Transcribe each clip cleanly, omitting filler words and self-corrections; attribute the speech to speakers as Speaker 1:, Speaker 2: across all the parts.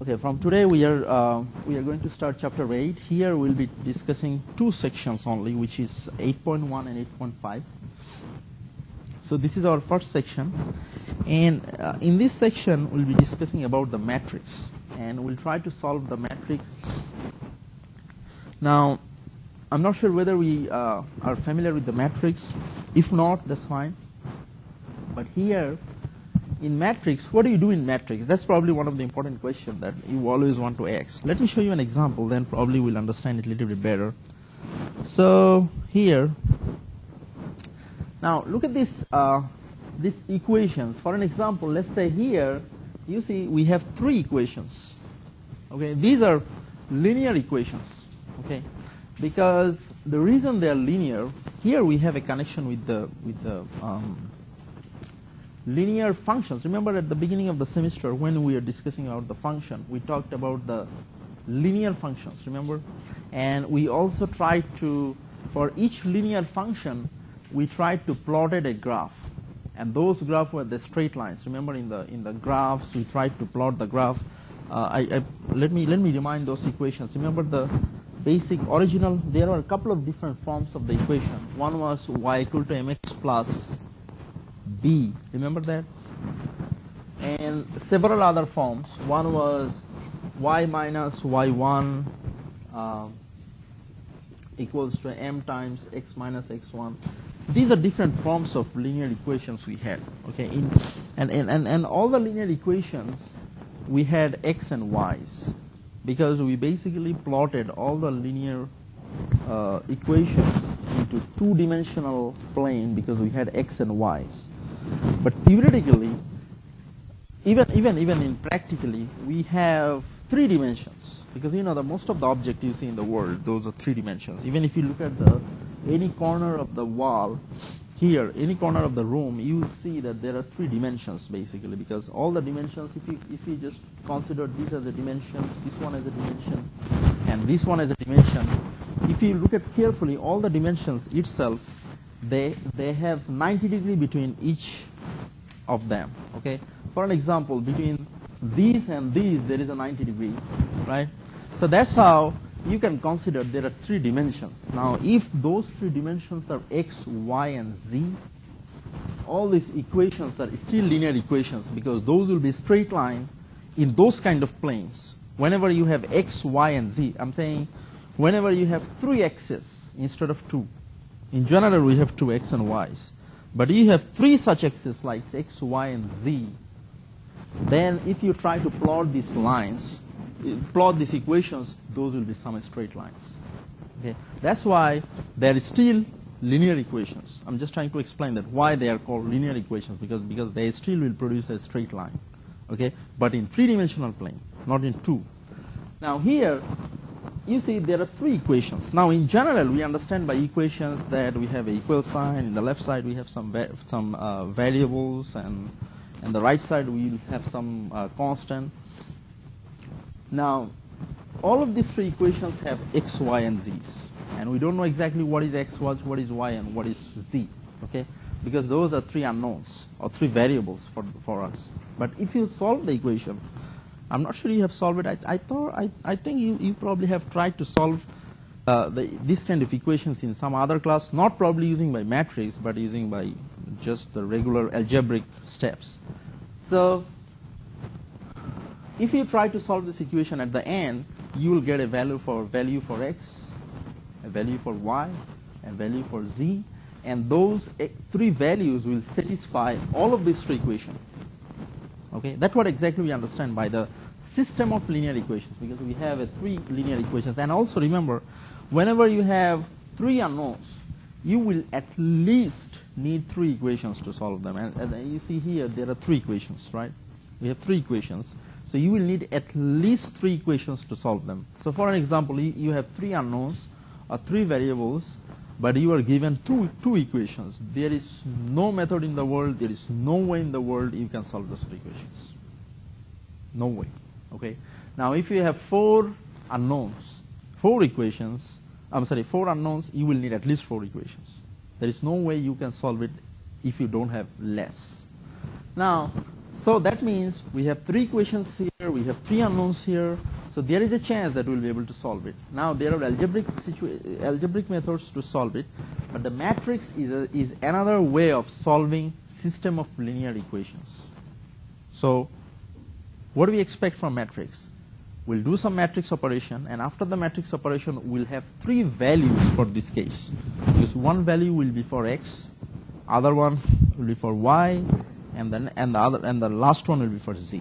Speaker 1: Okay, from today we are going to start chapter 8. Here we'll be discussing two sections only, which is 8.1 and 8.5. So this is our first section, and in this section we'll be discussing about the matrix, and we'll try to solve the matrix. Now, I'm not sure whether we are familiar with the matrix. If not, that's fine. But here, in matrix, what do you do in matrix? That's probably one of the important questions that you always want to ask. Let me show you an example, then probably we'll understand it a little bit better. So here, now look at this these equations. For an example, let's say here, you see we have three equations. Okay, these are linear equations. Okay, because the reason they are linear, here we have a connection with the linear functions. Remember at the beginning of the semester when we were discussing about the function, we talked about the linear functions, remember? And we also tried to, for each linear function, we tried to plot it a graph. And those graphs were the straight lines. Remember in the graphs, we tried to plot the graph. Let me remind those equations. Remember the basic original, there are a couple of different forms of the equation. One was y equal to mx plus b, remember that? And several other forms. One was y minus y1 equals to m times x minus x1. These are different forms of linear equations we had. Okay, and all the linear equations we had x and y's, because we basically plotted all the linear equations into two-dimensional plane because we had x and y's. But theoretically, even in practically, we have three dimensions, because you know the most of the objects you see in the world, those are three dimensions. Even if you look at any corner of the wall here, any corner of the room, you will see that there are three dimensions basically, because all the dimensions, if you just consider this as a dimension, this one as a dimension, and this one as a dimension, if you look at carefully, all the dimensions itself, they have 90 degrees between each of them. Okay, for an example, between these and these there is a 90 degree, right? So that's how you can consider there are three dimensions. Now if those three dimensions are x, y and z, all these equations are still linear equations, because those will be straight line in those kind of planes. Whenever you have x, y and z, I'm saying whenever you have three x's instead of two. In general, we have two x and y's. But you have three such axes like x, y, and z. Then if you try to plot these lines, plot these equations, those will be some straight lines. Okay? That's why they are still linear equations. I'm just trying to explain that why they are called linear equations, because they still will produce a straight line. Okay? But in three-dimensional plane, not in two. Now here, you see there are three equations. Now in general, we understand by equations that we have an equal sign. In the left side, we have some variables, and on the right side, we will have some constant. Now, all of these three equations have x, y, and z's. And we don't know exactly what is x, what is y, and what is z. Okay? Because those are three unknowns, or three variables for us. But if you solve the equation, I'm not sure you have solved it. I think you probably have tried to solve this kind of equations in some other class, not probably using by matrix, but using by just the regular algebraic steps. So if you try to solve this equation at the end, you will get a value for x, a value for y, a value for z, and those three values will satisfy all of these three equations. Okay, that's what exactly we understand by the system of linear equations, because we have three linear equations. And also remember, whenever you have three unknowns, you will at least need three equations to solve them. And you see here there are three equations, right? We have three equations. So you will need at least three equations to solve them. So for an example, you have three unknowns or three variables, but you are given two equations. There is no method in the world, there is no way in the world you can solve those equations. No way. Okay. Now if you have four unknowns, four unknowns, you will need at least four equations. There is no way you can solve it if you don't have less. Now, so that means we have three equations here, we have 3 unknowns here. So there is a chance that we'll be able to solve it. Now there are algebraic methods to solve it, but the matrix is another way of solving system of linear equations. So what do we expect from matrix? We'll do some matrix operation, and after the matrix operation we'll have 3 values for this case. Because one value will be for x, other one will be for y, and the last one will be for z.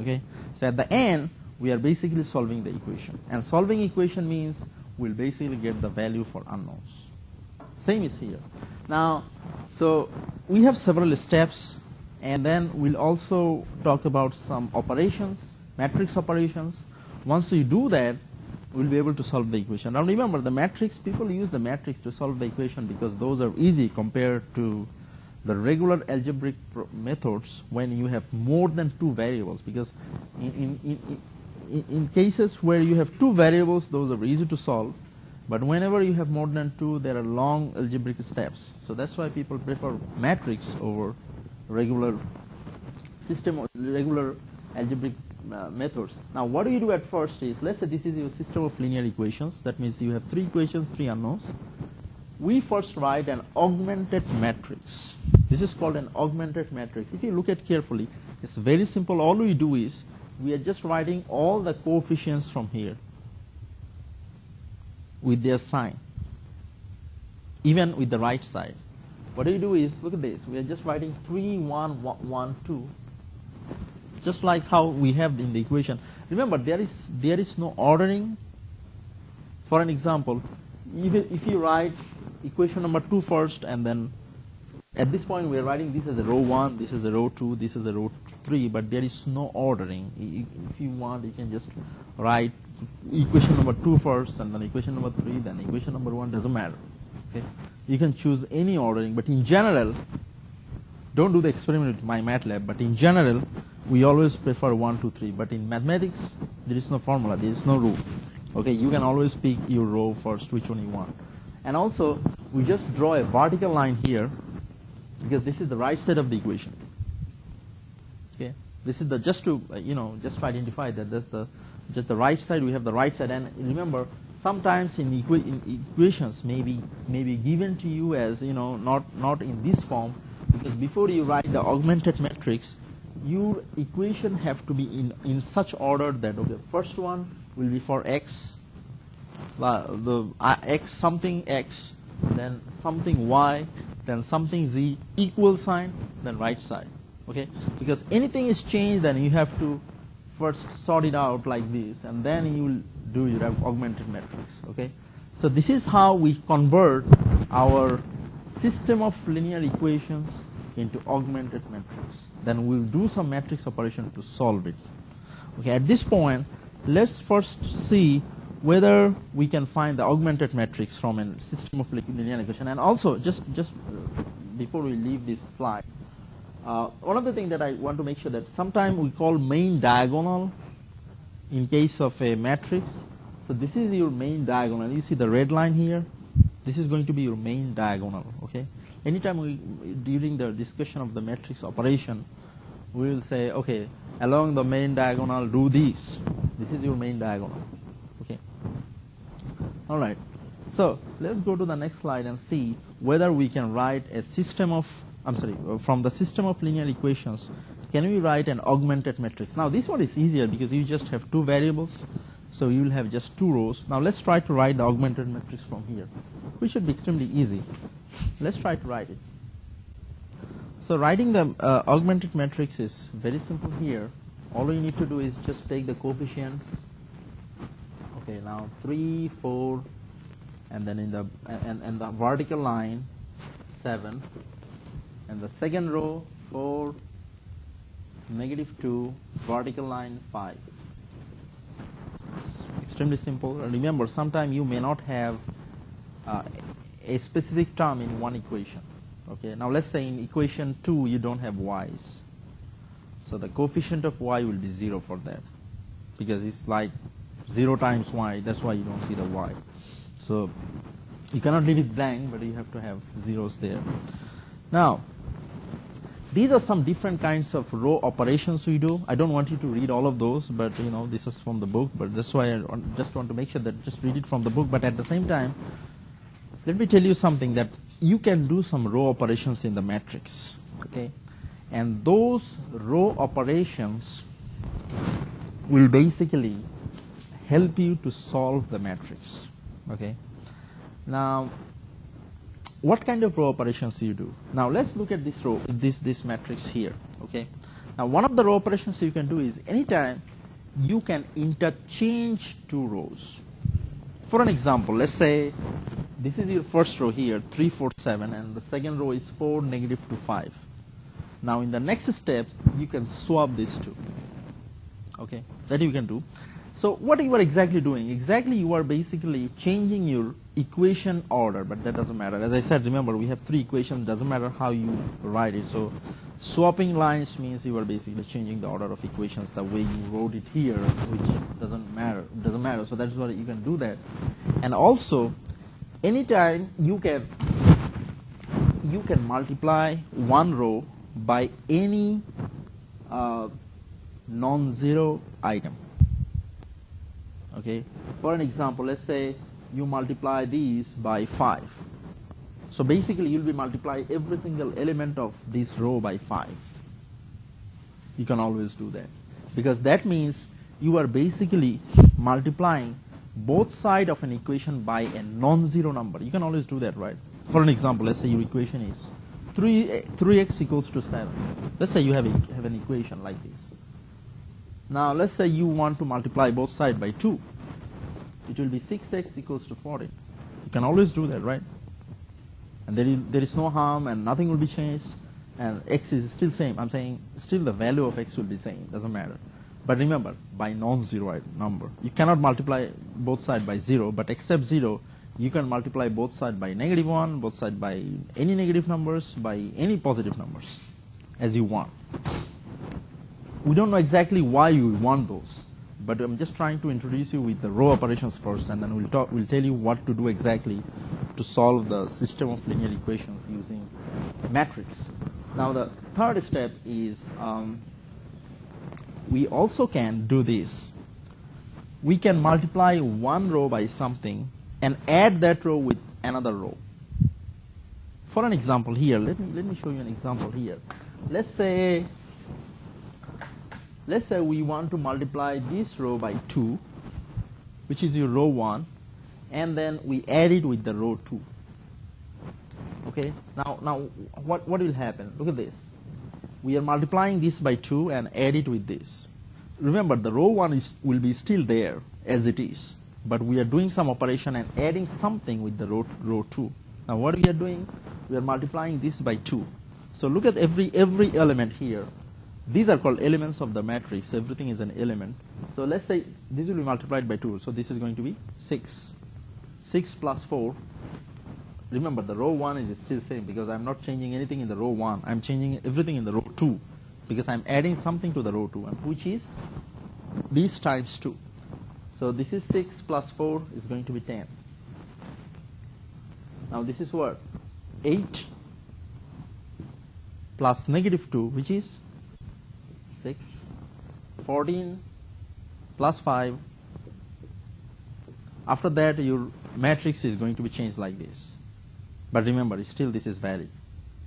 Speaker 1: Okay? So at the end we are basically solving the equation. And solving equation means we'll basically get the value for unknowns. Same is here. Now, so we have several steps, and then we'll also talk about some operations, matrix operations. Once we do that, we'll be able to solve the equation. Now remember, the matrix, people use the matrix to solve the equation because those are easy compared to the regular algebraic methods when you have more than 2 variables. Because in cases where you have 2 variables, those are easy to solve. But whenever you have more than 2, there are long algebraic steps. So that's why people prefer matrix over regular algebraic methods. Now what do you do at first is, let's say this is your system of linear equations. That means you have 3 equations, 3 unknowns. We first write an augmented matrix. This is called an augmented matrix. If you look at carefully, it's very simple. All we do is we are just writing all the coefficients from here with their sign, even with the right side. What do you do is, look at this, we are just writing 3, 1, 1, 2, just like how we have in the equation. Remember, there is no ordering. For an example, if you write equation number 2 first, and then at this point we are writing this as a row 1, this is a row 2, this is a row 3, but there is no ordering. If you want, you can just write equation number 2 first, and then equation number 3, then equation number 1, doesn't matter. Okay? You can choose any ordering, but in general, don't do the experiment with MyMATLAB, but in general, we always prefer 1, 2, 3. But in mathematics, there is no formula, there is no rule. Okay, you can always pick your row first, which one you want. And also, we just draw a vertical line here, because this is the right side of the equation. Okay, this is the just to identify that that's just the right side. We have the right side, and remember, sometimes in equations may be given to you as not in this form, because before you write the augmented matrix, your equation have to be in such order that first one will be for x, the x something x, then something y, then something z, equal sign, then right side. Okay, because anything is changed, then you have to first sort it out like this, and then you will do your augmented matrix. Okay, so this is how we convert our system of linear equations into augmented matrix. Then we'll do some matrix operation to solve it. Okay, at this point, let's first see whether we can find the augmented matrix from a system of linear equation. And also, just before we leave this slide, one of the things that I want to make sure that sometimes we call main diagonal in case of a matrix. So this is your main diagonal. You see the red line here? This is going to be your main diagonal. Okay. Anytime during the discussion of the matrix operation, we will say, okay, along the main diagonal, do this. This is your main diagonal. Okay. All right. So let's go to the next slide and see whether we can write a system of, from the system of linear equations, can we write an augmented matrix? Now this one is easier because you just have 2 variables, so you will have just 2 rows. Now let's try to write the augmented matrix from here, which should be extremely easy. Let's try to write it. So writing the augmented matrix is very simple here. All you need to do is just take the coefficients. Okay, now 3, 4, and then in the vertical line 7, and the second row 4, -2, vertical line 5. It's extremely simple. And remember, sometimes you may not have a specific term in one equation. Okay, now let's say in equation 2 you don't have y's. So the coefficient of y will be 0 for that, because it's like 0 times y, that's why you don't see the y. So you cannot leave it blank, but you have to have zeros there. Now, these are some different kinds of row operations we do. I don't want you to read all of those, but this is from the book. But that's why I just want to make sure that just read it from the book. But at the same time, let me tell you something, that you can do some row operations in the matrix, okay? And those row operations will basically help you to solve the matrix, okay? Now, what kind of row operations do you do? Now, let's look at this row, this matrix here, okay? Now, one of the row operations you can do is anytime you can interchange two rows. For an example, let's say this is your first row here, 3, 4, 7, and the second row is 4, -2, 5. Now, in the next step, you can swap these two, okay? That you can do. So what you are exactly doing? Exactly, you are basically changing your equation order, but that doesn't matter. As I said, remember, we have 3 equations. Doesn't matter how you write it. So swapping lines means you are basically changing the order of equations the way you wrote it here, which doesn't matter. Doesn't matter. So that's why you can do that. And also, anytime you can multiply one row by any non-zero item. Okay. For an example, let's say you multiply these by 5. So basically, you'll be multiplying every single element of this row by 5. You can always do that, because that means you are basically multiplying both sides of an equation by a non-zero number. You can always do that, right? For an example, let's say your equation is 3x equals to 7. Let's say you have an equation like this. Now, let's say you want to multiply both sides by 2. It will be 6x equals to 14. You can always do that, right? And there is no harm, and nothing will be changed, and x is still same. I'm saying still the value of x will be same. Doesn't matter. But remember, by non-zero number, you cannot multiply both sides by 0. But except 0, you can multiply both sides by -1, both sides by any negative numbers, by any positive numbers, as you want. We don't know exactly why you want those, but I'm just trying to introduce you with the row operations first, and then we'll tell you what to do exactly to solve the system of linear equations using matrix. Now, the third step is we also can do this. We can multiply one row by something and add that row with another row. For an example here, let me show you an example here. Let's say we want to multiply this row by 2, which is your row 1, and then we add it with the row 2. Okay? Now what will happen? Look at this. We are multiplying this by 2 and add it with this. Remember, the row 1 will be still there as it is, but we are doing some operation and adding something with the row 2. Now, what we are doing? We are multiplying this by 2. So look at every element here. These are called elements of the matrix. Everything is an element. So let's say this will be multiplied by 2. So this is going to be 6. 6 plus 4. Remember, the row 1 is still same, because I'm not changing anything in the row 1. I'm changing everything in the row 2, because I'm adding something to the row 2, which is this times 2. So this is 6 plus 4 is going to be 10. Now this is what? 8 plus -2, which is 6. 14 plus 5. After that, your matrix is going to be changed like this. But remember, still this is valid.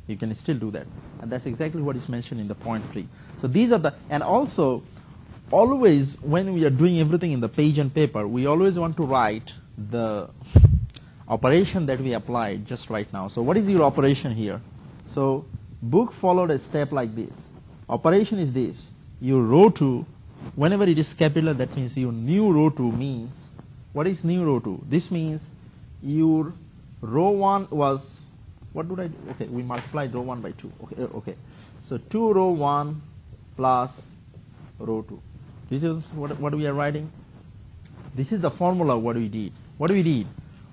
Speaker 1: You can still do that. And that's exactly what is mentioned in the point 3. So these are the, and also, always when we are doing everything in the page and paper, we always want to write the operation that we applied just right now. So what is your operation here? So book followed a step like this. Operation is this. Your row 2, whenever it is capital, that means your new row 2 means, what is new row 2? This means your row 1 was, what did I do? Okay, we multiplied row 1 by 2. Okay. So 2 row 1 plus row 2. This is what we are writing. This is the formula what we did. What do we did?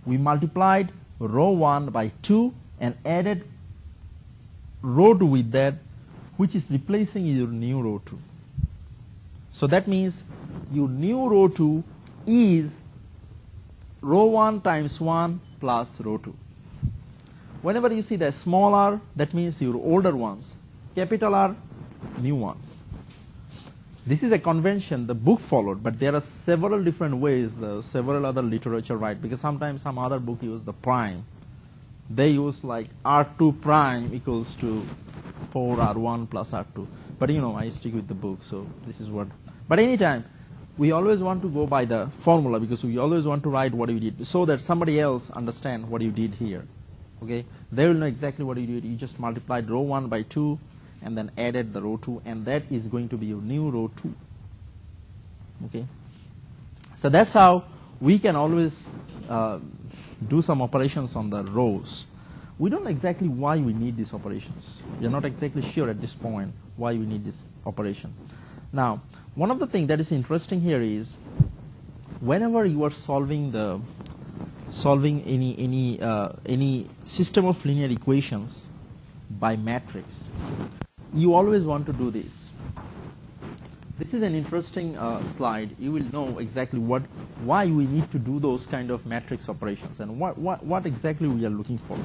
Speaker 1: We multiplied row 1 by 2 and added row 2 with that, which is replacing your new row 2. So that means your new row 2 is row 1 times 1 plus row 2. Whenever you see the small r, that means your older ones. capital R, new 1. This is a convention the book followed, but there are several different ways, several other literature write, because sometimes some other book use the prime. They use like R2 prime equals to 4R1 plus R2. But you know, I stick with the book, so this is what. But anytime, we always want to go by the formula because we always want to write what we did so that somebody else understand what you did here. Okay? They will know exactly what you did. You just multiplied row 1 by 2 and then added the row 2, and that is going to be your new row 2. Okay? So that's how we can always do some operations on the rows. We don't know exactly why we need these operations. We are not exactly sure at this point why we need this operation. Now, one of the things that is interesting here is whenever you are solving any system of linear equations by matrix, you always want to do this. This is an interesting slide. You will know exactly why we need to do those kind of matrix operations and what exactly we are looking for.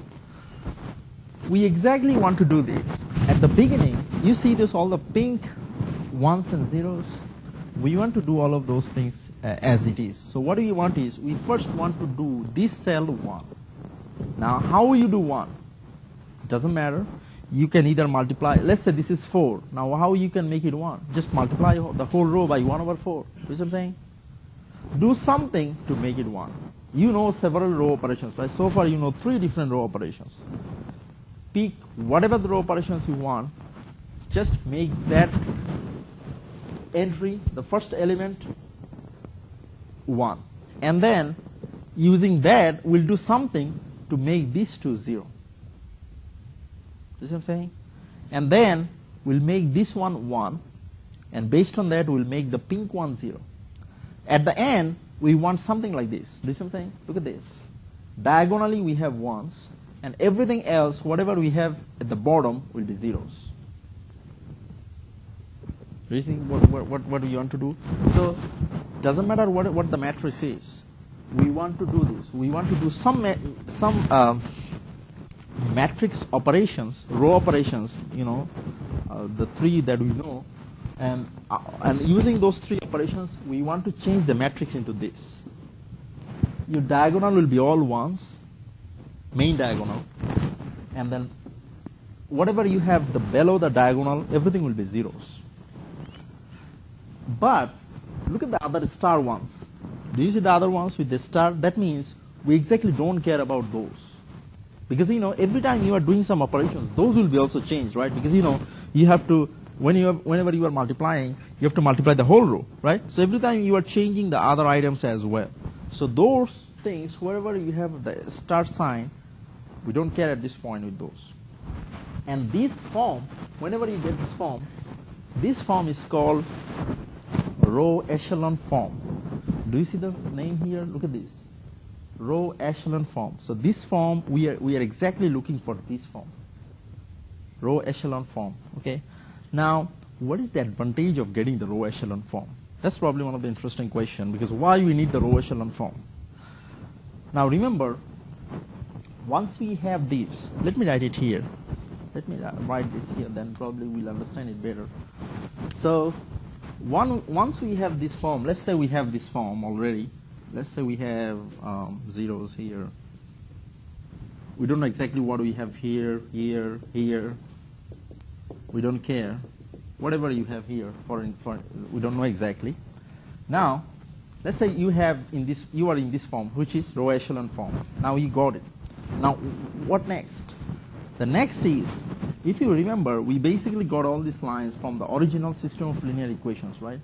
Speaker 1: We exactly want to do this. At the beginning, you see this, all the pink ones and zeros. We want to do all of those things as it is. So what we want is, we first want to do this cell 1. Now, how you do 1? It doesn't matter. You can either multiply, let's say this is 4. Now, how you can make it 1? Just multiply the whole row by 1 over 4. You see what I'm saying? Do something to make it 1. You know several row operations, right? So far you know 3 different row operations. Pick whatever the row operations you want. Just make that entry, the first element, 1. And then, using that, we'll do something to make these two 0. You see what I'm saying? And then, we'll make this one 1. And based on that, we'll make the pink one 0. At the end, we want something like this. Do you see what I'm saying? Look at this. Diagonally, we have 1s. And everything else, whatever we have at the bottom, will be 0s. Do you think what we want to do? So, doesn't matter what the matrix is. We want to do this. We want to do some matrix operations, row operations. You know, the 3 that we know, and using those 3 operations, we want to change the matrix into this. Your diagonal will be all 1s, main diagonal, and then whatever you have below the diagonal, everything will be 0s. But look at the other star ones. Do you see the other ones with the star? That means we exactly don't care about those. Because, you know, every time you are doing some operations, those will be also changed, right? Because, you know, you have to, whenever you are multiplying, you have to multiply the whole row, right? So every time you are changing the other items as well. So those things, wherever you have the star sign, we don't care at this point with those. And this form, whenever you get this form is called row echelon form. Do you see the name here? Look at this. Row echelon form. So this form, we are exactly looking for this form. Row echelon form. Okay. Now, what is the advantage of getting the row echelon form? That's probably one of the interesting questions, because why we need the row echelon form? Now remember, once we have this, let me write it here. Let me write this here, then probably we'll understand it better. So, once we have this form, let's say we have this form already. Let's say we have zeros here. We don't know exactly what we have here, here, here. We don't care. Whatever you have here, we don't know exactly. Now, let's say you are in this form, which is row echelon form. Now you got it. Now, what next? The next is, if you remember, we basically got all these lines from the original system of linear equations, right?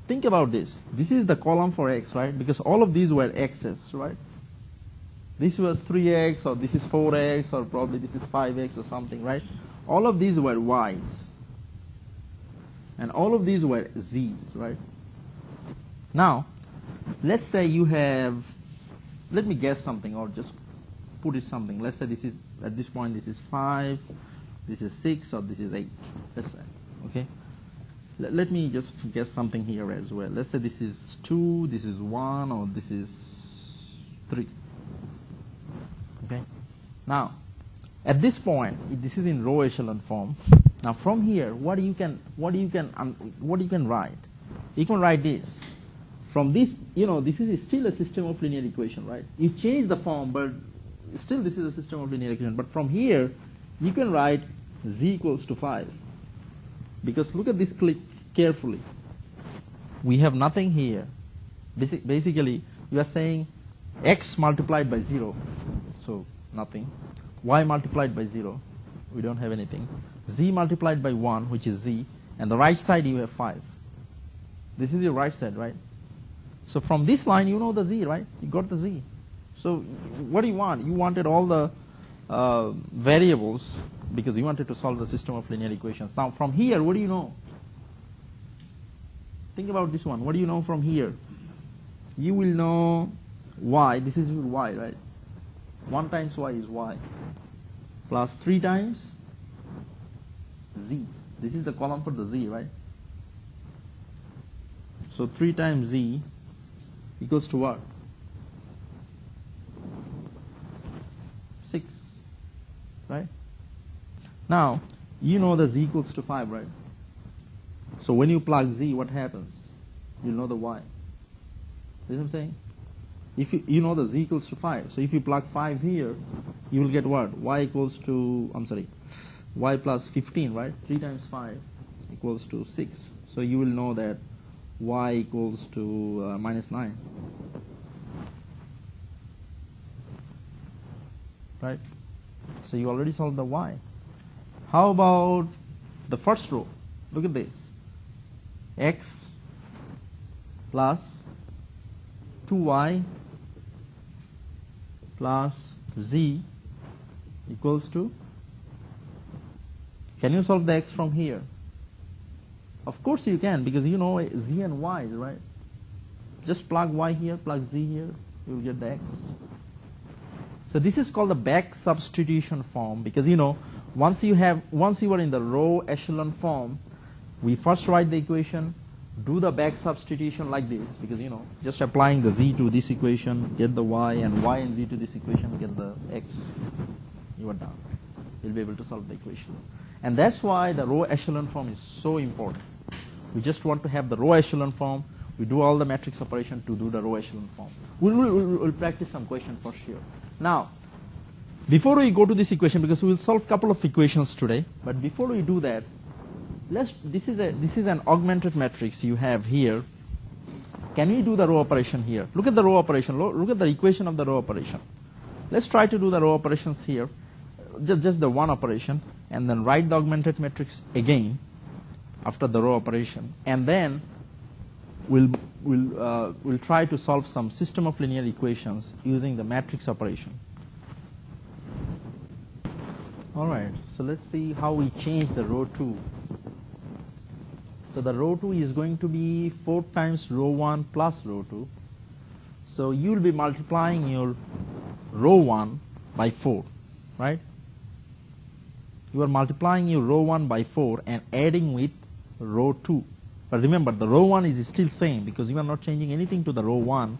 Speaker 1: Think about this. This is the column for x, right? Because all of these were x's, right? This was 3x, or this is 4x, or probably this is 5x or something, right? All of these were y's. And all of these were z's, right? Now, let's say you have, let me guess something, or just put it something. Let's say this is, at this point, this is 5, this is 6, or this is 8. Let's say, okay? Let me just guess something here as well. Let's say this is 2, this is 1, or this is 3. Okay? Now, At this point, this is in row echelon form. Now from here, what you can write? You can write this. From this, this is still a system of linear equation, right? You change the form, but still this is a system of linear equation. But from here, you can write z equals to 5. Because look at this click carefully. We have nothing here. Basically, you are saying x multiplied by 0, so nothing. Y multiplied by 0, we don't have anything. Z multiplied by 1, which is z, and the right side you have 5. This is your right side, right? So from this line, you know the z, right? You got the z. So what do you want? You wanted all the variables because you wanted to solve the system of linear equations. Now from here, what do you know? Think about this one. What do you know from here? You will know y. This is your y, right? 1 times y is y. Plus 3 times z. This is the column for the z, right? So 3 times z equals to what? 6, right? Now, you know the z equals to 5, right? So when you plug z, what happens? You'll know the y. See what I'm saying? If you know the z equals to 5, so if you plug 5 here, you will get what? Y plus 15, right? 3 times 5 equals to 6. So you will know that y equals to minus 9. Right? So you already solved the y. How about the first row? Look at this. X plus 2y plus z equals to, can you solve the x from here? Of course you can, because you know z and y, right? Just plug y here, plug z here, you will get the x. So this is called the back substitution form, because once you are in the row echelon form, we first write the equation, do the back substitution like this, because just applying the z to this equation, get the y, and y and z to this equation, get the x. You are done. You'll be able to solve the equation. And that's why the row echelon form is so important. We just want to have the row echelon form. We do all the matrix operation to do the row echelon form. We'll practice some question for sure. Now, before we go to this equation, because we will solve a couple of equations today, but before we do that, this is an augmented matrix you have here. Can we do the row operation here? Look at the row operation. Look at the equation of the row operation. Let's try to do the row operations here. Just the one operation, and then write the augmented matrix again after the row operation, and then we'll try to solve some system of linear equations using the matrix operation. All right, so let's see how we change the row 2. So the row 2 is going to be 4 times row 1 plus row 2. So you'll be multiplying your row 1 by 4, right? You are multiplying your row 1 by 4 and adding with row 2. But remember, the row 1 is still same because you are not changing anything to the row 1.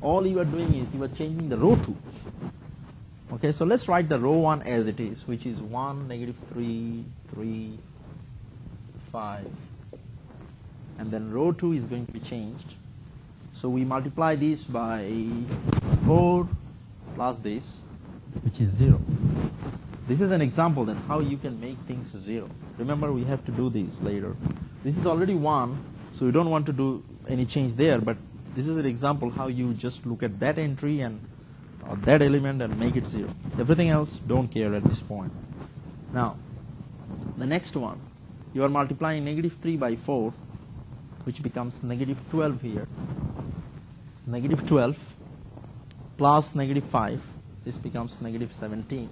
Speaker 1: All you are doing is you are changing the row 2. Okay, so let's write the row 1 as it is, which is 1, negative 3, 3, 5. And then row 2 is going to be changed. So we multiply this by 4 plus this, which is 0. This is an example then how you can make things 0. Remember, we have to do this later. This is already 1, so you don't want to do any change there, but this is an example how you just look at that entry and that element and make it 0. Everything else, don't care at this point. Now, the next one, you are multiplying negative 3 by 4, which becomes negative 12 here. It's negative 12 plus negative 5. This becomes negative 17.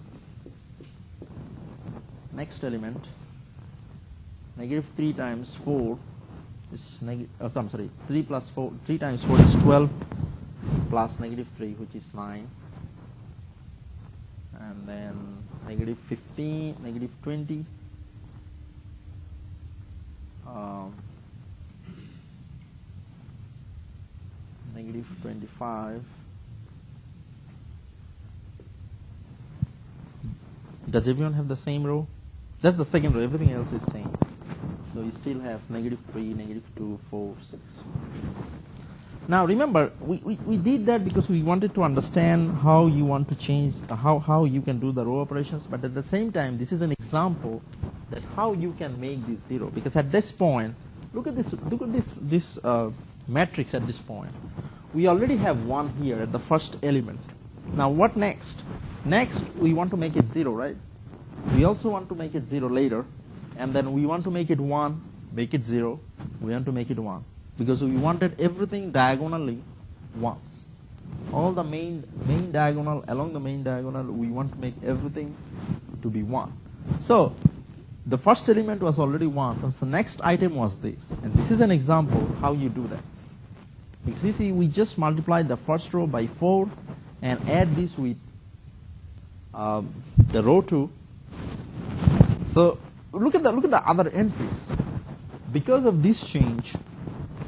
Speaker 1: Next element, negative 3 times 4 is 3 plus 4. 3 times 4 is 12 plus negative 3, which is 9. And then negative 15, negative 20. Negative 25 Does everyone have the same row? That's the second row. Everything else is same. So you still have -3, -2, 4, 6. Now remember, we did that because we wanted to understand how you want to change, how you can do the row operations, but at the same time, this is an example that how you can make this 0. Because at this point, look at this matrix at this point. We already have 1 here at the first element. Now what next? Next, we want to make it 0, right? We also want to make it 0 later, and then we want to make it 1, make it 0, we want to make it 1. Because we wanted everything diagonally once. All the main diagonal, along the main diagonal, we want to make everything to be 1. So the first element was already 1, so the next item was this. And this is an example how you do that. Because you see, we just multiplied the first row by 4 and add this with the row 2. So look at the other entries. Because of this change,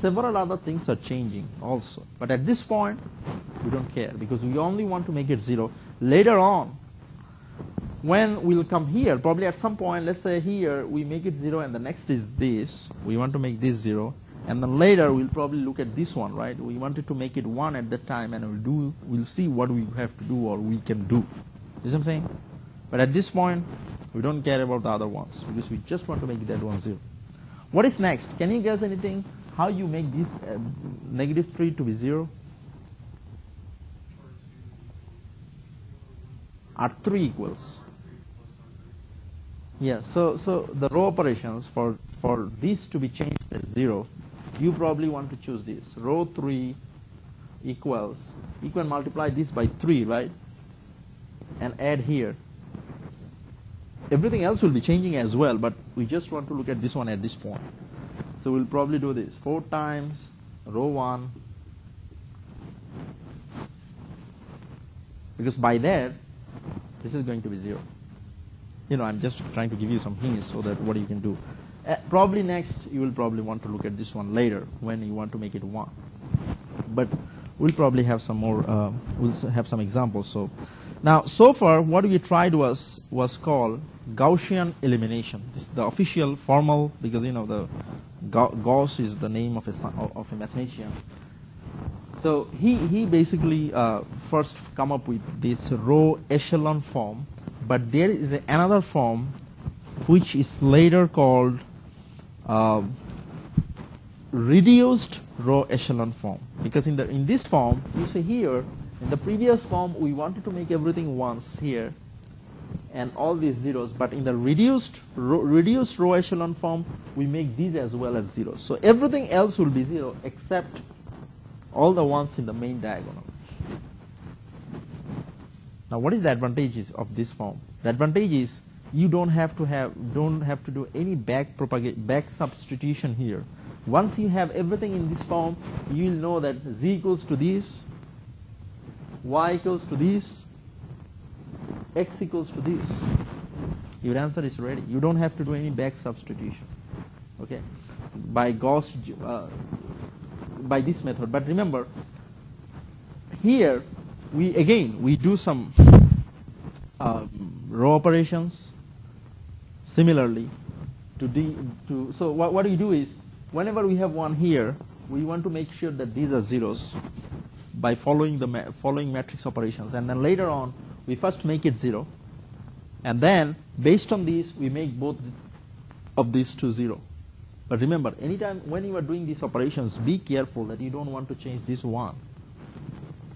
Speaker 1: several other things are changing also. But at this point, we don't care because we only want to make it 0. Later on, when we'll come here, probably at some point, let's say here, we make it 0 and the next is this. We want to make this 0. And then later, we'll probably look at this one, right? We wanted to make it 1 at that time and we'll see what we have to do or we can do. You see what I'm saying? But at this point, we don't care about the other ones because we just want to make that one 0. What is next? Can you guess anything? How you make this -3 to be 0? R3 equals. Yeah, so the row operations for this to be changed as 0, you probably want to choose this. Row 3 equals, you can multiply this by 3, right? And add here. Everything else will be changing as well, but we just want to look at this one at this point. So we'll probably do this. 4 times row 1. Because by that, this is going to be 0. You know, I'm just trying to give you some hints so that what you can do. Probably next, you will probably want to look at this one later when you want to make it 1. But we'll probably have some more, we'll have some examples. So now, so far, what we tried was called Gaussian elimination. This is the official formal, because, you know, the Gauss is the name of a mathematician. So he basically first come up with this row echelon form, but there is another form which is later called reduced row echelon form. Because in this form, you see here, in the previous form, we wanted to make everything once here, and all these zeros. But in the reduced row echelon form, we make these as well as zeros. So everything else will be 0 except all the ones in the main diagonal. Now, what is the advantages of this form? The advantage is you don't have to do any back substitution here. Once you have everything in this form, you will know that z equals to this, y equals to this, x equals to this. Your answer is ready. You don't have to do any back substitution, okay, by Gauss, by this method. But remember, here we do some row operations similarly so what we do is, whenever we have one here, we want to make sure that these are zeros by following matrix operations, and then later on we first make it 0, and then based on these we make both of these to 0. But remember, anytime when you are doing these operations, be careful that you don't want to change this 1,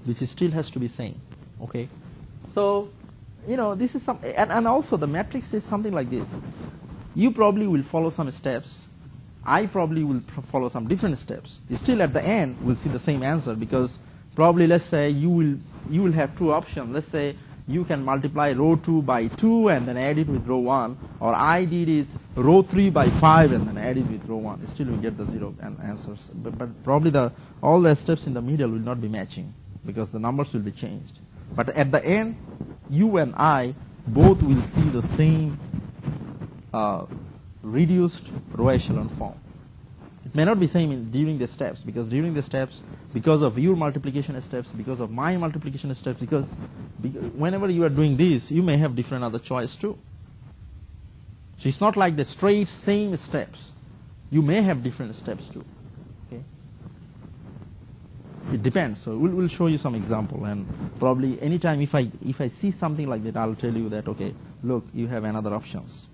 Speaker 1: which still has to be same. Okay, so you know, this is some, and also the matrix is something like this. You probably will follow some steps. I probably will follow some different steps. Still at the end, we'll see the same answer, because probably, let's say you will have 2 options. Let's say you can multiply row 2 by 2 and then add it with row 1, or I did is row 3 by 5 and then add it with row 1. Still we get the 0 answers. But probably all the steps in the middle will not be matching because the numbers will be changed. But at the end, you and I both will see the same reduced row echelon form. It may not be same during the steps, because during the steps, because of your multiplication steps, because of my multiplication steps, because whenever you are doing this, you may have different other choice too. So it's not like the straight same steps. You may have different steps too. Okay. It depends. So we'll show you some example, and probably anytime if I see something like that, I'll tell you that, okay, look, you have another options.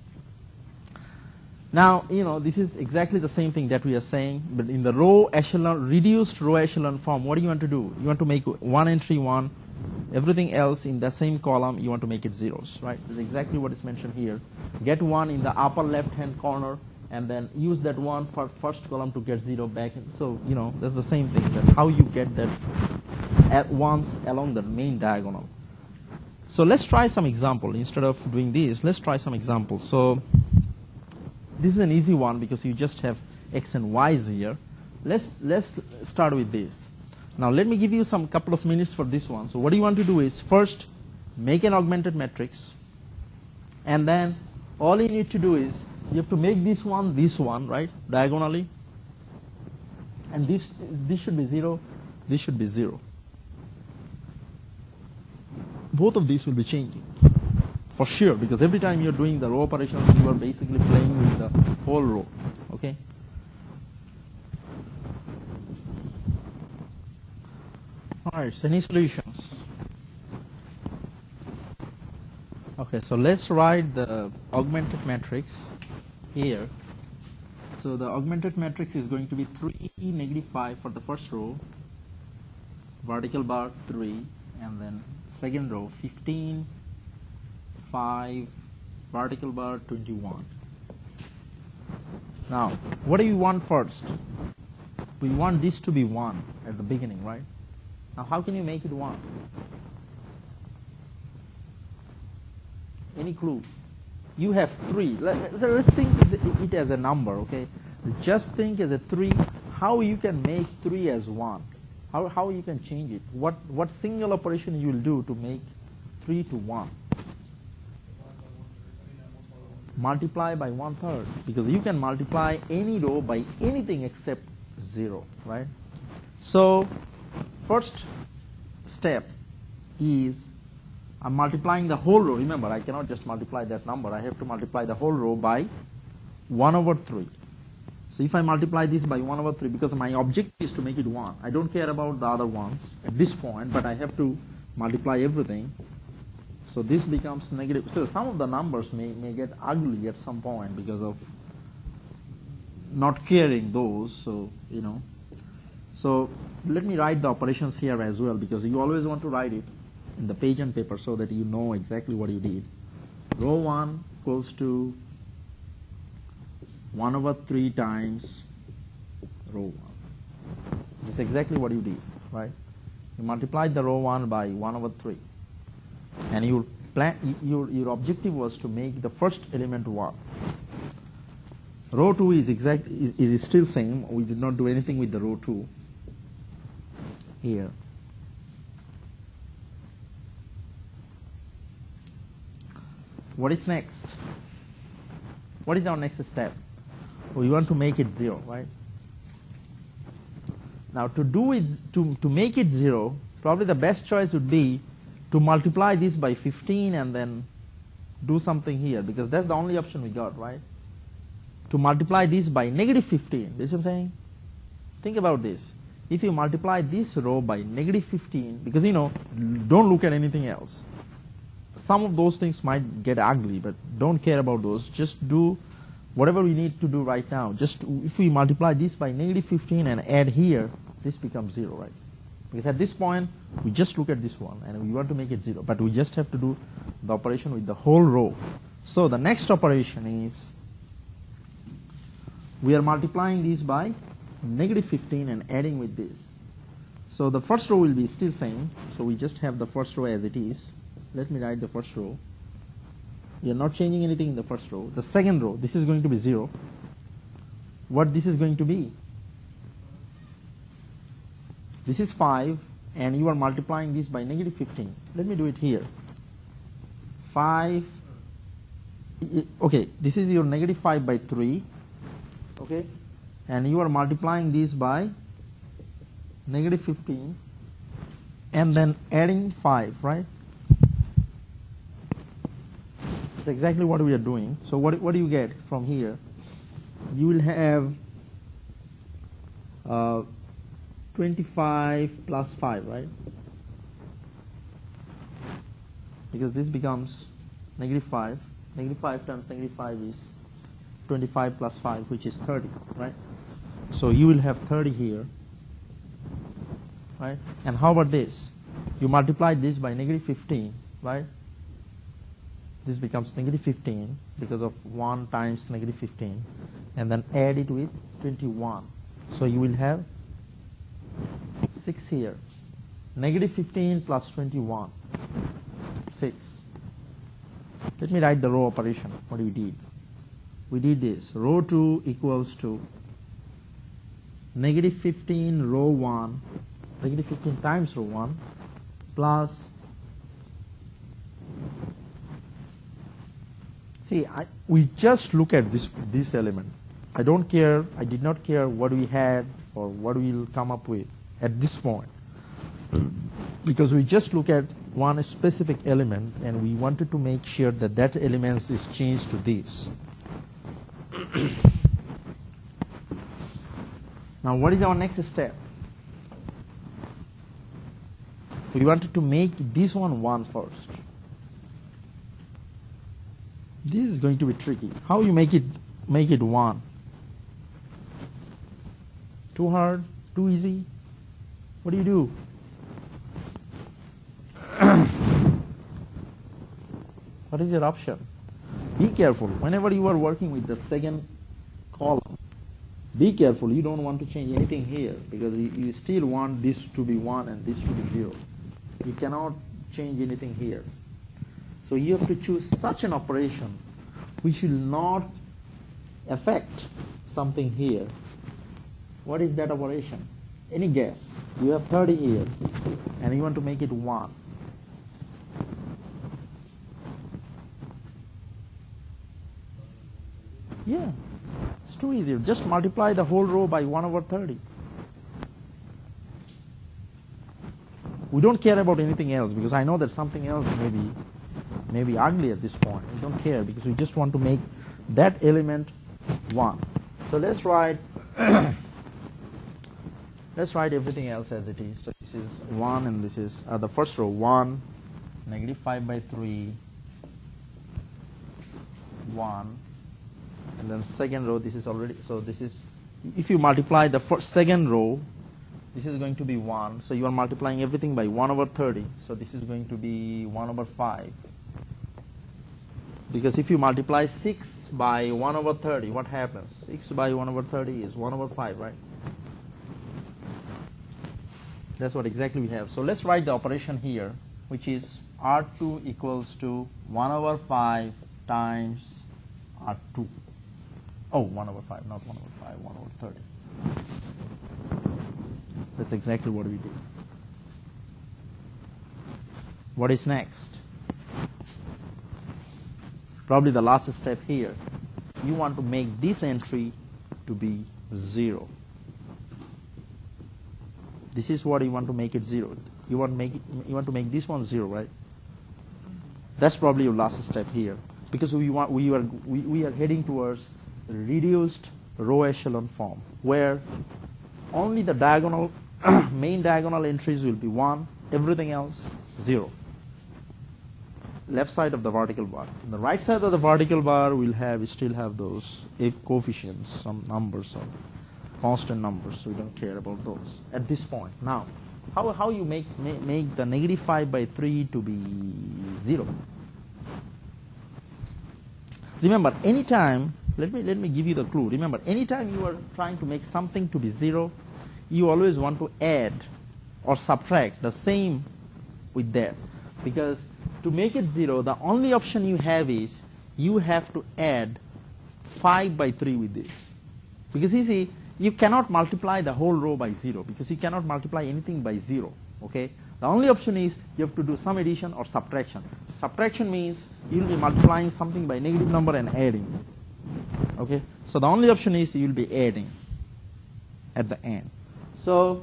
Speaker 1: Now, this is exactly the same thing that we are saying, but in the row echelon, reduced row echelon form, what do you want to do? You want to make one entry 1, everything else in the same column, you want to make it zeros, right? That's exactly what is mentioned here. Get 1 in the upper left-hand corner, and then use that 1 for first column to get 0 back. So, that's the same thing, that how you get that at once along the main diagonal. So let's try some example. Instead of doing this, let's try some example. So this is an easy one because you just have x and y's here. Let's start with this. Now let me give you some couple of minutes for this one. So what you want to do is first make an augmented matrix, and then all you need to do is you have to make this one, right, diagonally, and this should be 0, this should be 0. Both of these will be changing for sure, because every time you're doing the row operations, you are basically playing with the whole row. Okay. All right. So any solutions? Okay. So let's write the augmented matrix here. So the augmented matrix is going to be 3, -5 for the first row, vertical bar 3, and then second row 15, 5, vertical bar 21. Now, what do you want first? We want this to be 1 at the beginning, right? Now, how can you make it 1? Any clue? You have 3. Let's think it as a number, okay? Just think as a 3. How you can make 3 as 1? How you can change it? What single operation you will do to make 3 to 1? Multiply by 1/3, because you can multiply any row by anything except 0, right? So first step is I'm multiplying the whole row. Remember, I cannot just multiply that number. I have to multiply the whole row by 1/3. So if I multiply this by 1/3, because my objective is to make it 1, I don't care about the other ones at this point, but I have to multiply everything. So this becomes negative. So some of the numbers may get ugly at some point because of not caring those. So, So let me write the operations here as well, because you always want to write it in the page and paper so that you know exactly what you did. Row 1 equals to 1/3 times row 1. That's exactly what you did, right? You multiplied the row 1 by 1/3. And your objective was to make the first element 1. Row 2 is still same. We did not do anything with the row 2 here. What is next? What is our next step? We want to make it 0, right? Now to make it 0, probably the best choice would be to multiply this by 15 and then do something here, because that's the only option we got, right? To multiply this by -15. This is what I'm saying? Think about this. If you multiply this row by -15, because don't look at anything else. Some of those things might get ugly, but don't care about those. Just do whatever we need to do right now. If we multiply this by -15 and add here, this becomes 0, right? Because at this point, we just look at this one and we want to make it 0, but we just have to do the operation with the whole row. So the next operation is we are multiplying this by -15 and adding with this. So the first row will be still same. So we just have the first row as it is. Let me write the first row. We are not changing anything in the first row. The second row, this is going to be 0. What this is going to be? This is 5, and you are multiplying this by -15. Let me do it here. 5. Okay, this is your -5 by 3. Okay, and you are multiplying this by negative 15 and then adding 5, right? That's exactly what we are doing. So what do you get from here? You will have 25 plus 5, right? Because this becomes negative 5. Negative 5 times negative 5 is 25 plus 5, which is 30, right? So you will have 30 here, right? And how about this? You multiply this by negative 15, right? This becomes negative 15 because of 1 times negative 15, and then add it with 21. So you will have 6 here. Negative 15 plus 21, 6. Let me write the row operation, what we did. We did this. Row 2 equals to negative 15 row 1, negative 15 times row 1, plus, see, we just look at this element. I don't care, I did not care what we had or what we will come up with at this point, because we just look at one specific element and we wanted to make sure that that element is changed to this. Now what is our next step? We wanted to make this one 1 first. This is going to be tricky. How you make it 1? Too hard? Too easy? What do you do? What is your option? Be careful. Whenever you are working with the second column, be careful. You don't want to change anything here because you still want this to be 1 and this to be 0. You cannot change anything here. So you have to choose such an operation which will not affect something here. What is that operation? Any guess? You have 30 here and you want to make it 1. Yeah, it's too easy. Just multiply the whole row by 1 over 30. We don't care about anything else because I know that something else may be ugly at this point. We don't care because we just want to make that element 1. So let's write everything else as it is. So this is 1 and this is the first row 1, negative 5 by 3, 1. And then second row, this is already, so this is, if you multiply the second row, this is going to be 1. So you are multiplying everything by 1 over 30. So this is going to be 1 over 5. Because if you multiply 6 by 1 over 30, what happens? 6 by 1 over 30 is 1 over 5, right? That's what exactly we have. So let's write the operation here, which is R2 equals to 1 over 5 times R2. Oh, 1 over 5, not 1 over 5, 1 over 30. That's exactly what we did. What is next? Probably the last step here. You want to make this entry to be 0. This is what you want to make it 0. You want to make this one 0, right? That's probably your last step here, because we are heading towards reduced row echelon form, where only the diagonal main diagonal entries will be 1, everything else 0. Left side of the vertical bar. On the right side of the vertical bar, we still have those coefficients, some numbers or constant numbers. So we don't care about those at this point. Now, how you make the negative 5 by 3 to be 0? Remember, anytime, let me give you the clue. Remember, anytime you are trying to make something to be 0, you always want to add or subtract the same with that. Because to make it 0, the only option you have is you have to add 5 by 3 with this. Because you see, you cannot multiply the whole row by 0, because you cannot multiply anything by 0. Okay? The only option is you have to do some addition or subtraction. Subtraction means you will be multiplying something by negative number and adding. Okay? So the only option is you will be adding. at the end. So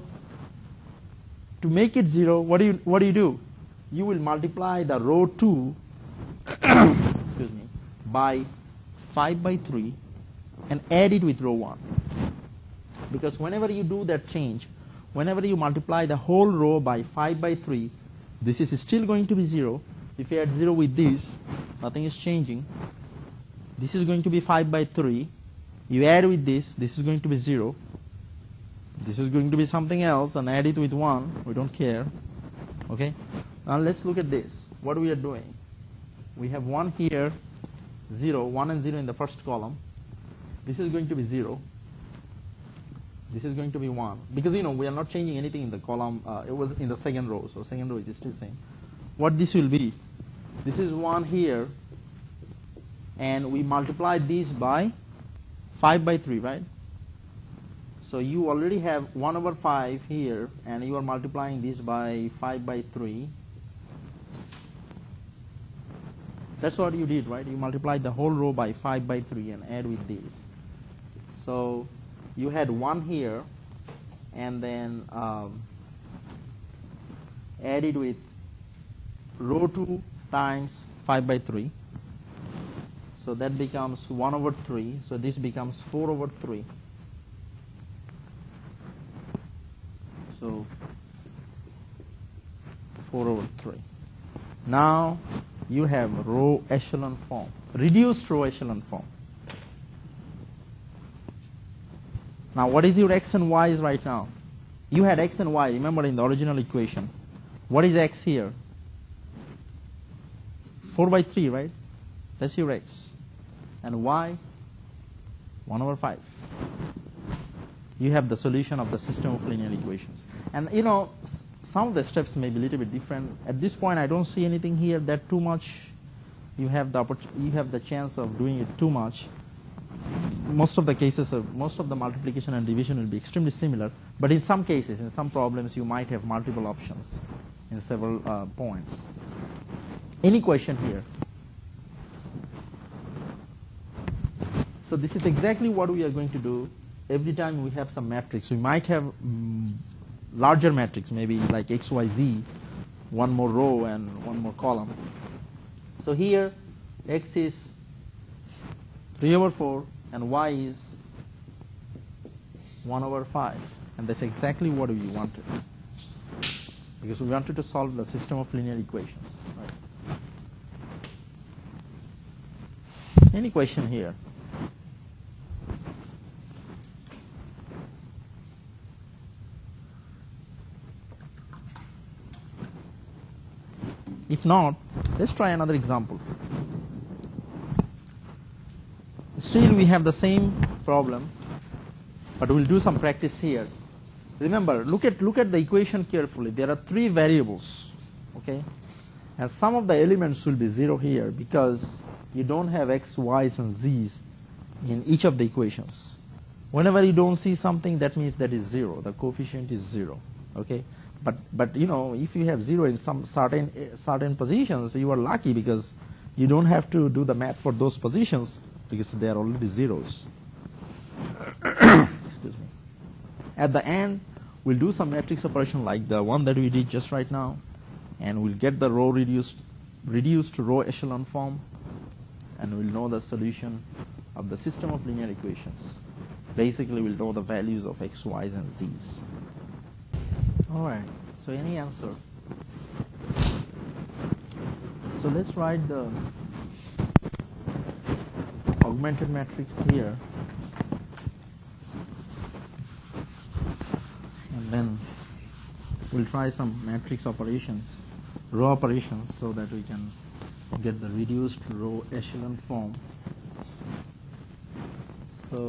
Speaker 1: to make it 0, what do you do? You will multiply the row 2 excuse me, by 5 by 3 and add it with row 1. Because whenever you do that change, whenever you multiply the whole row by 5 by 3, this is still going to be 0. If you add 0 with this, nothing is changing. This is going to be 5 by 3. You add with this is going to be 0. This is going to be something else, and add it with 1. We don't care. Okay? Now let's look at this. What we are doing. We have 1 here, 0, 1 and 0 in the first column. This is going to be 0. This is going to be 1. Because, we are not changing anything in the column. It was in the second row. So second row is still the same. What this will be? This is 1 here. And we multiply this by 5 by 3, right? So you already have 1 over 5 here. And you are multiplying this by 5 by 3. That's what you did, right? You multiplied the whole row by 5 by 3 and add with this. So you had 1 here, and then added with row 2 times 5 by 3. So that becomes 1 over 3. So this becomes 4 over 3. So 4 over 3. Now you have row echelon form, reduced row echelon form. Now what is your x and y is right now? You had x and y, remember, in the original equation. What is x here? 4 by 3, right? That's your x. And y? 1 over 5. You have the solution of the system of linear equations. And some of the steps may be a little bit different. At this point, I don't see anything here that too much. You have the chance of doing it too much. Most of the cases, most of the multiplication and division will be extremely similar. But in some cases, in some problems, you might have multiple options in several points. Any question here? So this is exactly what we are going to do every time we have some matrix. We might have larger matrix, maybe like x, y, z, one more row and one more column. So here x is 3 over 4 and y is 1 over 5, and that's exactly what we wanted, because we wanted to solve the system of linear equations. Right? Any question here? If not, let's try another example. Still we have the same problem, but we'll do some practice here. Remember, look at the equation carefully. There are 3 variables, okay? And some of the elements will be 0 here because you don't have x, y's, and z's in each of the equations. Whenever you don't see something, that means that is 0. The coefficient is 0, okay? But if you have 0 in some certain positions, you are lucky because you don't have to do the math for those positions because they are already zeros. Excuse me. At the end, we'll do some matrix operation like the one that we did just right now, and we'll get the row reduced to row echelon form, and we'll know the solution of the system of linear equations. Basically, we'll know the values of x, y's, and z's. All right, so any answer? So let's write the augmented matrix here, and then we'll try some matrix operations, row operations, so that we can get the reduced row echelon form. So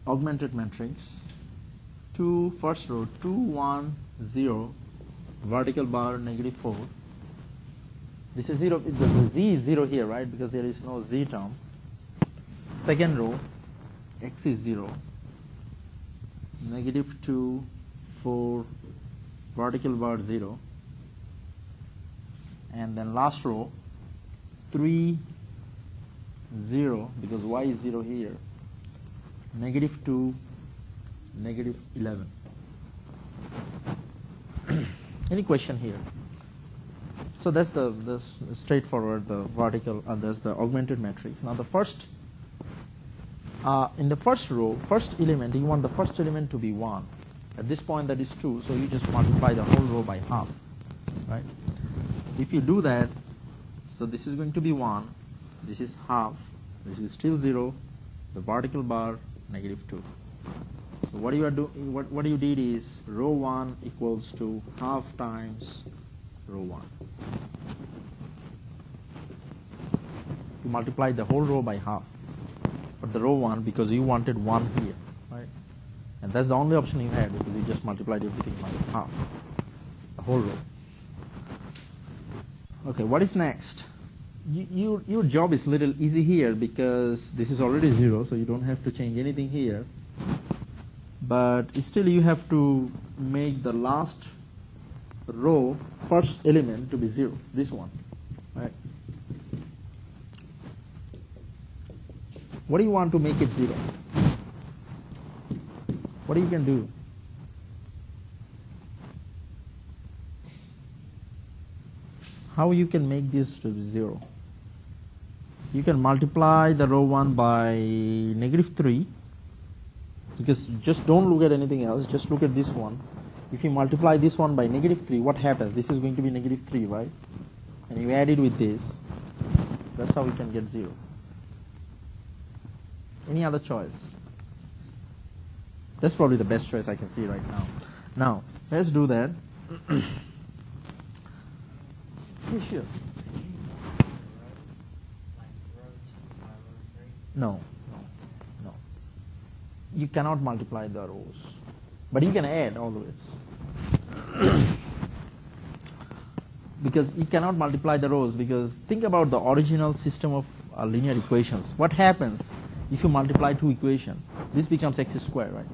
Speaker 1: augmented matrix. First row 2 1 0, vertical bar -4. This is 0. The z is 0 here, right? Because there is no z term. Second row, x is 0, -2 4, vertical bar 0, and then last row 3 0, because y is 0 here, -2 negative 11. Any question here? So that's the straightforward, the vertical, that's the augmented matrix. Now the first, in the first row, first element, you want the first element to be 1. At this point that is 2, so you just multiply the whole row by half, right? If you do that, so this is going to be 1, this is half, this is still 0, the vertical bar, negative 2. So what you are doing, what you did is row 1 equals to half times row 1. You multiply the whole row by half, but the row 1 because you wanted 1 here, right? And that's the only option you had because you just multiplied everything by half, the whole row. Okay, what is next? Your job is little easy here because this is already 0, so you don't have to change anything here. But still you have to make the last row, first element to be 0, this one, right? What do you want to make it 0? What you can do? How you can make this to be 0? You can multiply the row 1 by negative 3, because just don't look at anything else, just look at this one. If you multiply this one by negative 3, what happens? This is going to be negative 3, right? And you add it with this. That's how you can get 0. Any other choice? That's probably the best choice I can see right now. Now, let's do that. Yeah, sure. No. You cannot multiply the rows, but you can add always. Because you cannot multiply the rows, because think about the original system of linear equations. What happens if you multiply two equations? This becomes x squared, right?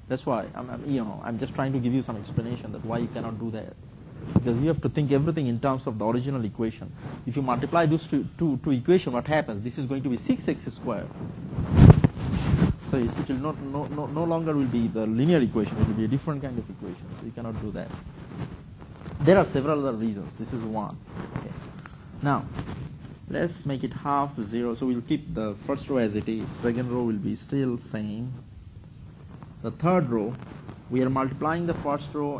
Speaker 1: That's why I'm just trying to give you some explanation that why you cannot do that. Because you have to think everything in terms of the original equation. If you multiply those two equations, what happens? This is going to be 6x squared. So it will no longer will be the linear equation. It will be a different kind of equation. So you cannot do that. There are several other reasons. This is one. Okay. Now, let's make it half 0. So we'll keep the first row as it is. Second row will be still same. The third row, we are multiplying the first row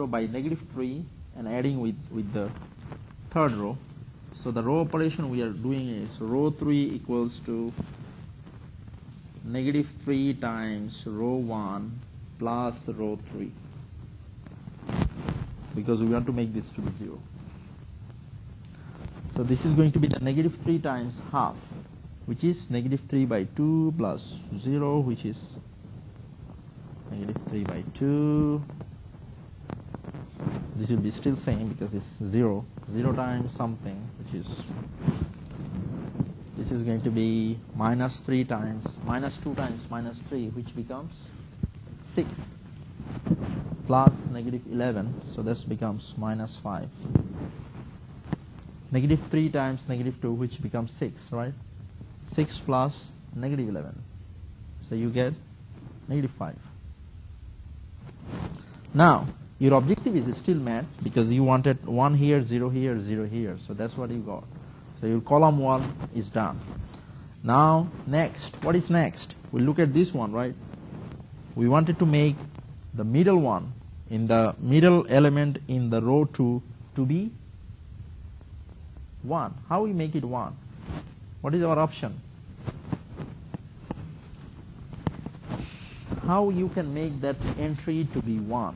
Speaker 1: by negative 3 and adding with the third row. So the row operation we are doing is row 3 equals to negative 3 times row 1 plus row 3, because we want to make this to be 0. So this is going to be the negative 3 times half, which is negative 3 by 2 plus 0, which is negative 3 by 2. This will be still same because it's 0. 0 times something, which is, this is going to be minus 3 times, minus 2 times minus 3, which becomes 6, plus negative 11, so this becomes minus 5. Negative 3 times negative 2, which becomes 6, right? 6 plus negative 11. So you get negative 5. Now, your objective is still met because you wanted 1 here, 0 here, 0 here. So that's what you got. So your column 1 is done. Now, next. What is next? We'll look at this one, right? We wanted to make the middle one, in the middle element in the row 2, to be 1. How we make it 1? What is our option? How you can make that entry to be 1?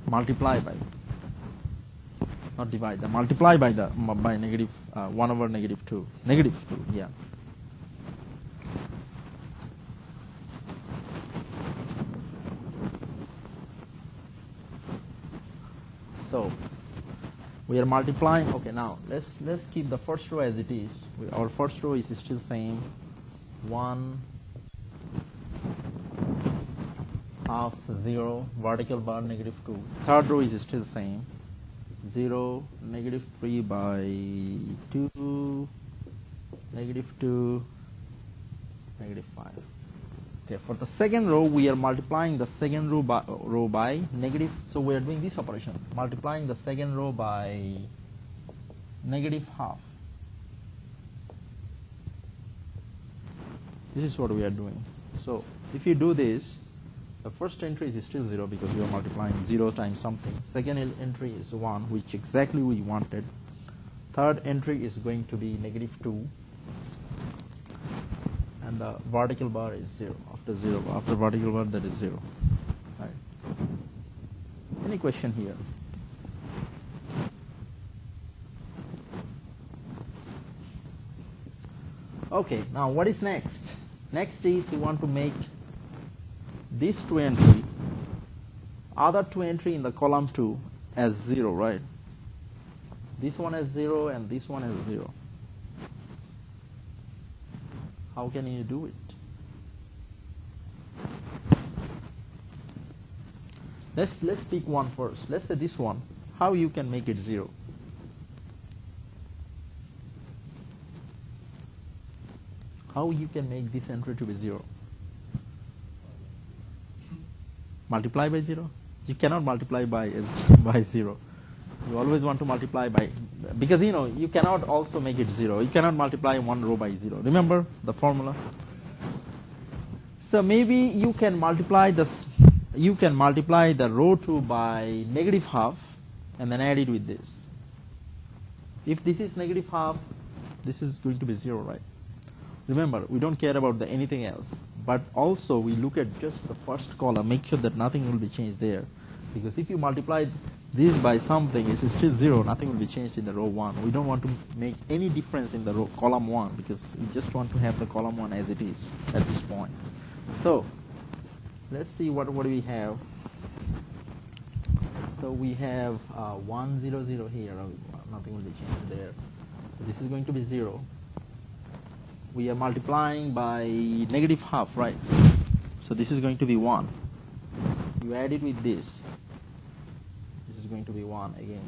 Speaker 1: Multiply by, not divide, the multiply by the negative 1 over negative 2. Negative 2, yeah. So we are multiplying. Okay, now let's keep the first row as it is. Our first row is still same. 1 half 0 vertical bar negative 2. Third row is still same. 0 negative 3 by 2 negative 2 negative 5. Okay, for the second row, we are multiplying the second row by negative. So we are doing this operation, multiplying the second row by negative half. This is what we are doing. So if you do this, the first entry is still 0 because we are multiplying 0 times something. Second entry is 1, which exactly we wanted. Third entry is going to be negative 2. And the vertical bar is 0. After vertical bar, that is 0. Right. Any question here? Okay, now what is next? Next is you want to make these two entry, other two entry in the column 2 as 0, right? This one as 0 and this one as 0. How can you do it? Let's pick one first. Let's say this one. How you can make it 0? How you can make this entry to be 0? Multiply by 0? You cannot multiply by 0. You always want to multiply by, because you cannot also make it 0. You cannot multiply one row by 0. Remember the formula? So maybe you can multiply this. You can multiply the row 2 by negative half and then add it with this. If this is negative half, this is going to be 0, right? Remember, we don't care about anything else. But also we look at just the first column, make sure that nothing will be changed there. Because if you multiply this by something, it's still 0, nothing will be changed in the row 1. We don't want to make any difference in the column 1 because we just want to have the column 1 as it is at this point. So let's see what do we have. So we have 1, 0, 0 here. Nothing will be changed there. So this is going to be 0. We are multiplying by negative half, right? So this is going to be 1. You add it with this. This is going to be 1 again.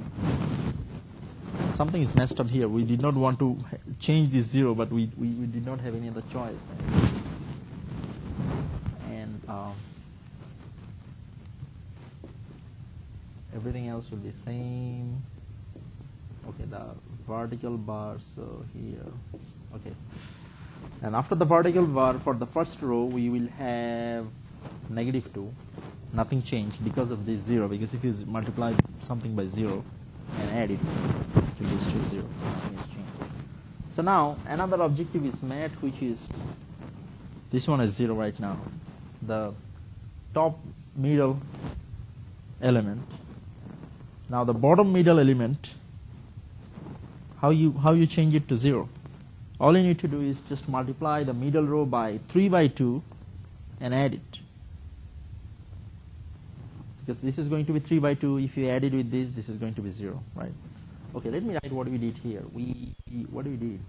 Speaker 1: Something is messed up here. We did not want to change this 0, but we did not have any other choice. And everything else will be same. Okay, the vertical bar, so here. Okay. And after the vertical bar, for the first row, we will have negative 2. Nothing changed because of this 0. Because if you multiply something by 0 and add it, it will be still 0. Nothing has changed. So now, another objective is met, which is this one is 0 right now. The top middle element. Now the bottom middle element, how you change it to 0? All you need to do is just multiply the middle row by 3 by 2 and add it. Because this is going to be 3 by 2. If you add it with this, this is going to be 0, right? Okay, let me write what we did here. What we did?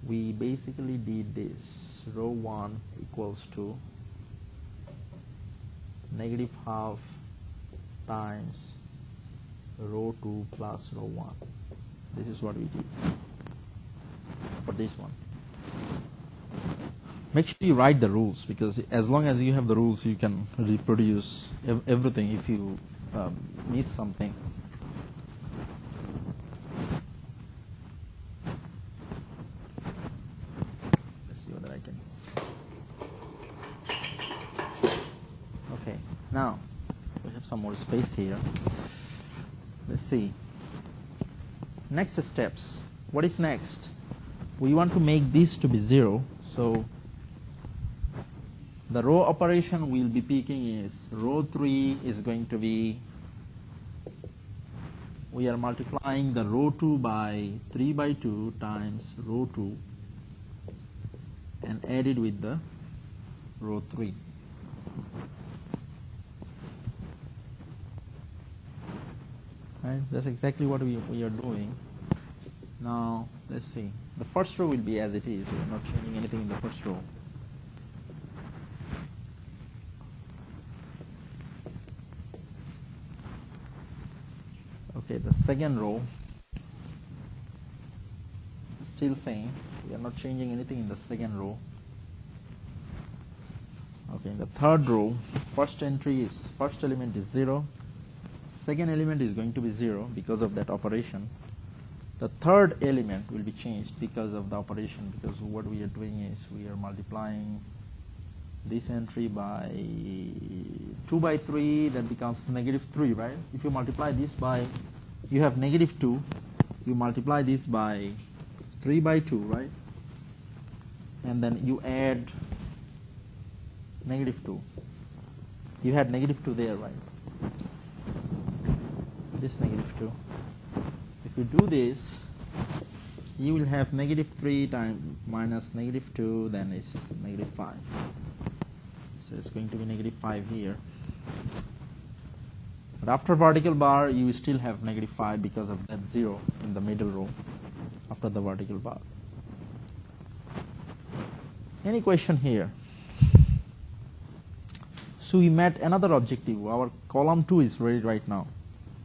Speaker 1: We basically did this. Row 1 equals to negative half times row 2 plus row 1. This is what we did for this one. Make sure you write the rules, because as long as you have the rules, you can reproduce everything if you miss something. Let's see whether I can. Okay, now we have some more space here. Let's see. Next steps. What is next? We want to make this to be 0. So the row operation we'll be picking is row 3 is going to be, we are multiplying the row 2 by 3 by 2 times row 2 and add it with the row 3. Right? That's exactly what we are doing. Now let's see. The first row will be as it is. We are not changing anything in the first row. Okay, the second row, still same. We are not changing anything in the second row. Okay, in the third row, first element is 0. Second element is going to be 0 because of that operation. The third element will be changed because of the operation, because what we are doing is we are multiplying this entry by 2 by 3, that becomes -3, right? If you multiply this by, you have -2, you multiply this by 3 by 2, right? And then you add -2. You had -2 there, right? This -2. If you do this, you will have -3 times minus -2, then it's -5. So it's going to be -5 here. But after vertical bar, you still have -5 because of that 0 in the middle row after the vertical bar. Any question here? So we met another objective. Our column 2 is ready right now.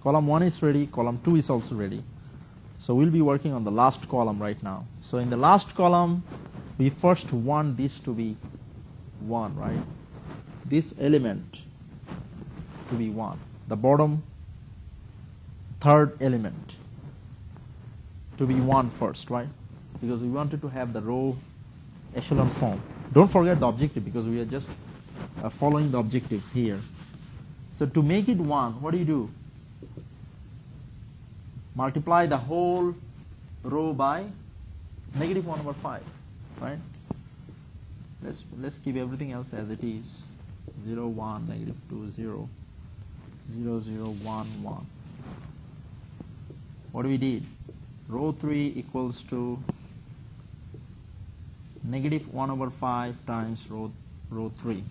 Speaker 1: Column 1 is ready, column 2 is also ready. So we'll be working on the last column right now. So in the last column, we first want this to be 1, right? This element to be 1. The bottom third element to be 1 first, right? Because we wanted to have the row echelon form. Don't forget the objective, because we are just following the objective here. So to make it 1, what do? Multiply the whole row by -1/5, right? Let's keep everything else as it is. 0, 1, -2, 0, 0, 0, 1, 1. What we did? Row 3 equals to -1/5 times row 3.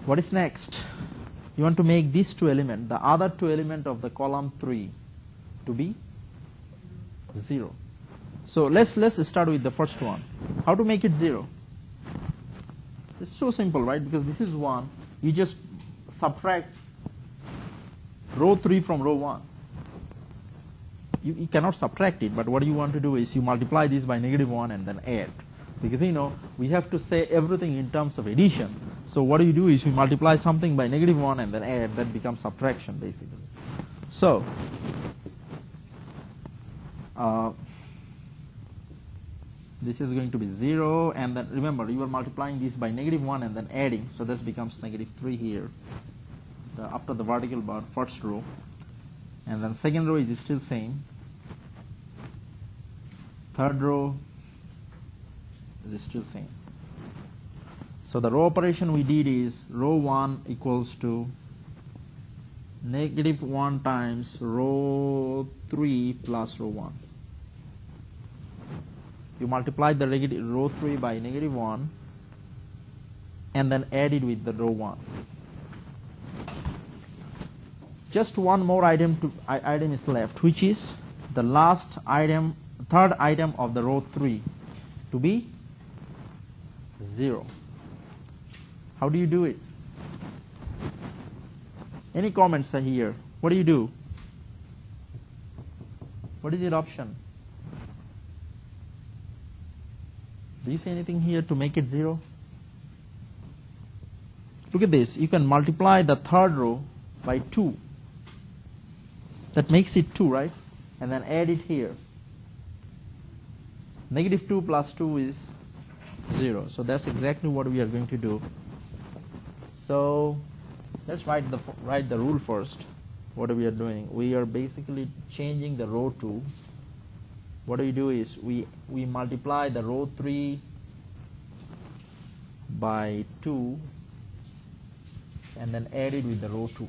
Speaker 1: What is next? You want to make these two elements, the other two elements of the column 3, to be 0. So let's start with the first one. How to make it 0? It's so simple, right? Because this is 1. You just subtract row 3 from row 1. You cannot subtract it, but what you want to do is you multiply this by -1 and then add. Because we have to say everything in terms of addition. So what you do is you multiply something by -1 and then add. That becomes subtraction, basically. So this is going to be 0, and then remember you are multiplying this by -1 and then adding. So this becomes -3 here. After the vertical bar, first row, and then second row is still same. Third row is still same. So the row operation we did is row 1 equals to -1 times row 3 plus row 1. You multiply the row 3 by -1 and then add it with the row 1. Just one more item is left, which is the last item, third item of the row 3 to be 0. How do you do it? Any comments are here? What do you do? What is your option? Do you see anything here to make it 0? Look at this. You can multiply the third row by 2. That makes it 2, right? And then add it here. -2 plus 2 is 0. So that's exactly what we are going to do. So let's write the rule first. What we are doing? We are basically changing the row 2. What we do is we multiply the row 3 by 2 and then add it with the row 2.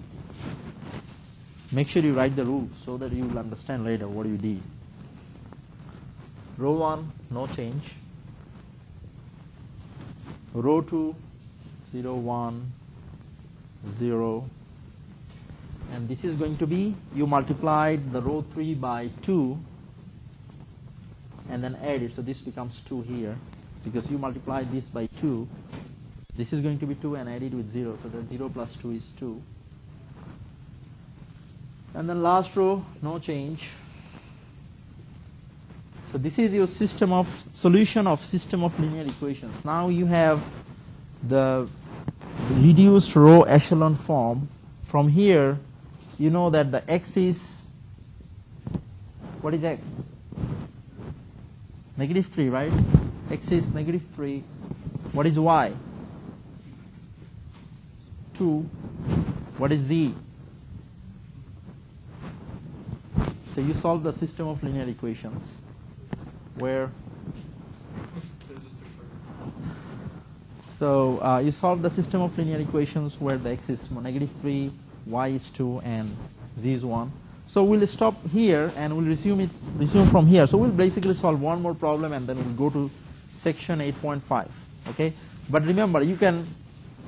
Speaker 1: Make sure you write the rule so that you will understand later what you did. Row 1, no change. Row 2, 0, 1, 0. And this is going to be, you multiplied the row 3 by 2 and then add it. So this becomes 2 here because you multiplied this by 2. This is going to be 2 and add it with 0. So that 0 plus 2 is 2. And then last row, no change. So this is your solution of system of linear equations. Now you have the reduced row echelon form. From here, you know that the x is, what is x? -3, right? X is -3. What is y? 2. What is z? So you solve the system of linear equations where you solve the system of linear equations where the x is -3, y is 2, and z is 1. So we'll stop here and we'll resume from here. So we'll basically solve one more problem and then we'll go to section 8.5. Okay? But remember, you can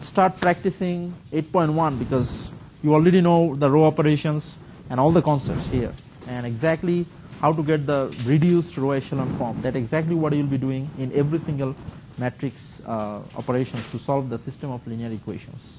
Speaker 1: start practicing 8.1 because you already know the row operations and all the concepts here and exactly how to get the reduced row echelon form. That's exactly what you'll be doing in every single matrix operations to solve the system of linear equations.